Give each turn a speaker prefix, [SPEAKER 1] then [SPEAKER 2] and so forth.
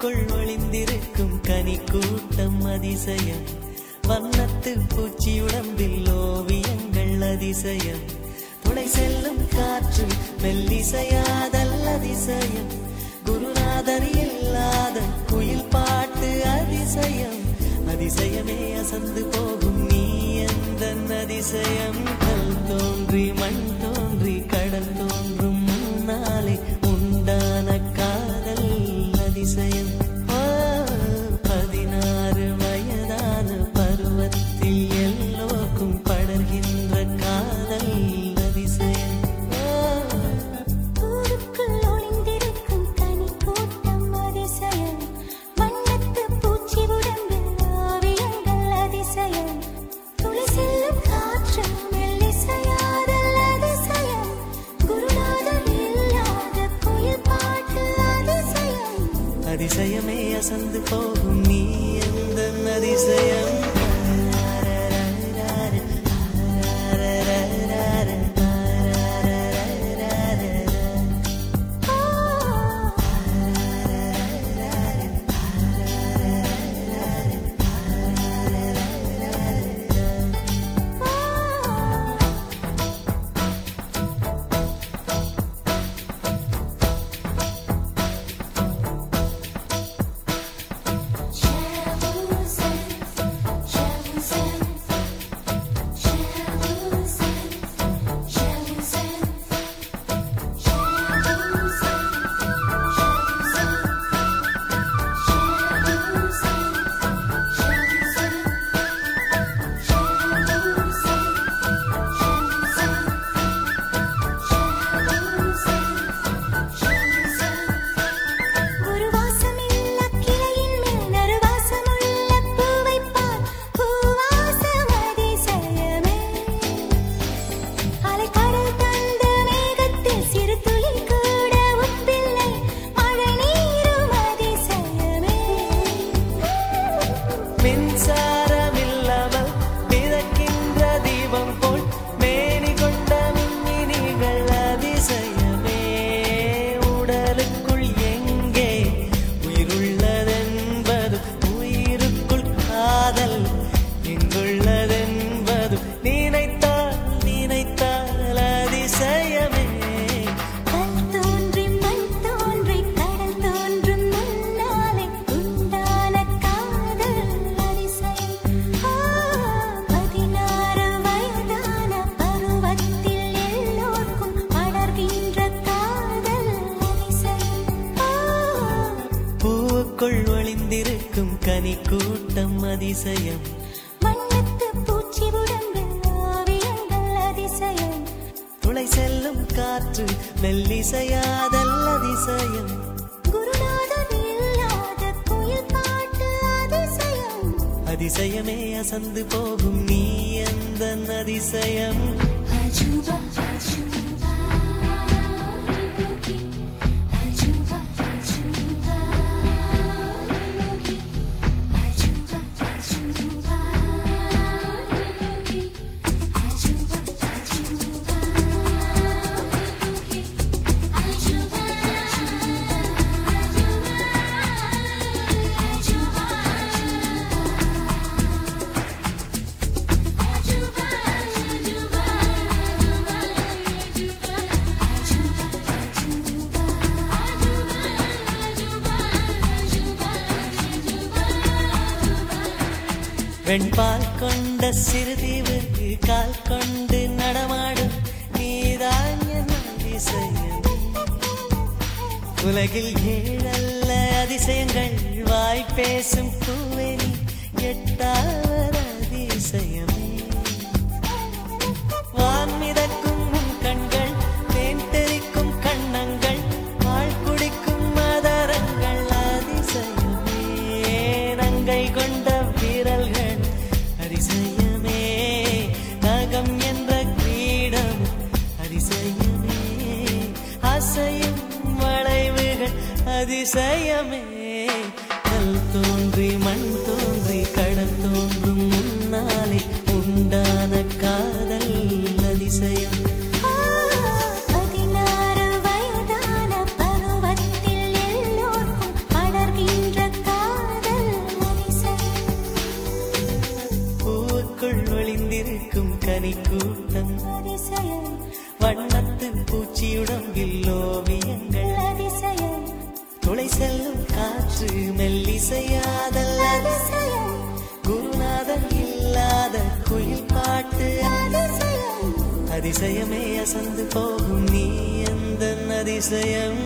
[SPEAKER 1] பூவுக்குள் ஒளிந்திருக்கும் கனி கூட்டம் அதிசயம் வண்ணத்து பூச்சி உடம்பில் ஓவியங்கள் அதிசயம் துளை செல்லும் காற்று மெல்லிசையாதல் அதிசயம் குருநாதர் இல்லாத குயில் பாட்டு அதிசயம் அதிசயமே அசந்து போகும் நீ எந்த அதிசயம் கல் தோன்றி மண் தோன்றி கடல் தோன்றும் முன்னாலே உண்டான காதல் அதிசயம் 16 வயதான பருவத்தில் எல்லோருக்கும் படர்கின்ற காதல் அதிசயம்
[SPEAKER 2] பூவுக்குள் ஒளிந்திருக்கும் கனி கூட்டம் அதிசயம் வண்ணத்து பூச்சி உடம்பில் ஓவியங்கள் அதிசயம் துளி செல்லும் காற்று மெல்லிசையாதல் அதிசயம் குருநாதர் இல்லாத குயில் பாட்டு அதிசயம்
[SPEAKER 1] அதிசயமே அசந்து போகும் நீ எந்த அதிசயம் ஒளிந்திருக்கும் கனி கூட்டம் அதிசயம்
[SPEAKER 2] வண்ணத்து பூச்சி உடம்பில் ஓவியங்கள் அதிசயம்
[SPEAKER 1] துளை செல்லும் காற்று மெல்லிசையாதல் அதிசயம்
[SPEAKER 2] குருநாதர் இல்லாத குயில் பாட்டு அதிசயம்
[SPEAKER 1] அதிசயமே அசந்து போகும் நீ எந்த அதிசயம்
[SPEAKER 2] அஜூபா அஜூபா அஜூபா அஜூபா
[SPEAKER 1] வெண்பால் கொண்ட சிறுதீவுக்கு கால் கொண்டு நடமாடும் நீதான் என் அதிசயம் உலகில் 7 அதிசயங்கள் வாய் பேசும் பூவெளி 8வது அதிசயமே வான் மிதக்கும் உன் கண்கள் தேன் தெறிக்கும் கண்ணங்கள் பால் குடிக்கும் மதரங்கள் அதிசயமே நங்கை கொண்ட வீரல்கள் அதிசயமே நகம் என்ற கிரீடம் அதிசயமே அசையும் வளைவுகள் அதிசயமே கல் தோன்றி மண் தோன்றி கடல் தோன்றும் முன்னாலே உண்டான காதல் அதிசயம்
[SPEAKER 2] 16 வயதான பருவத்தில் எல்லோருக்கும் படர்கின்ற
[SPEAKER 1] கனி கூட்டம்
[SPEAKER 2] அதிசயம்
[SPEAKER 1] வண்ணத்து பூச்சியுடம்பில் ஓவியங்கள்
[SPEAKER 2] அதிசயம்
[SPEAKER 1] துளை செல்லும் காற்று மெல்லிசையாதல்
[SPEAKER 2] அதிசயம்
[SPEAKER 1] குருநாதன் இல்லாத குயில் பாட்டு
[SPEAKER 2] அதிசயம்
[SPEAKER 1] அதிசயமே அசந்து போகும் நீ எந்த அதிசயம்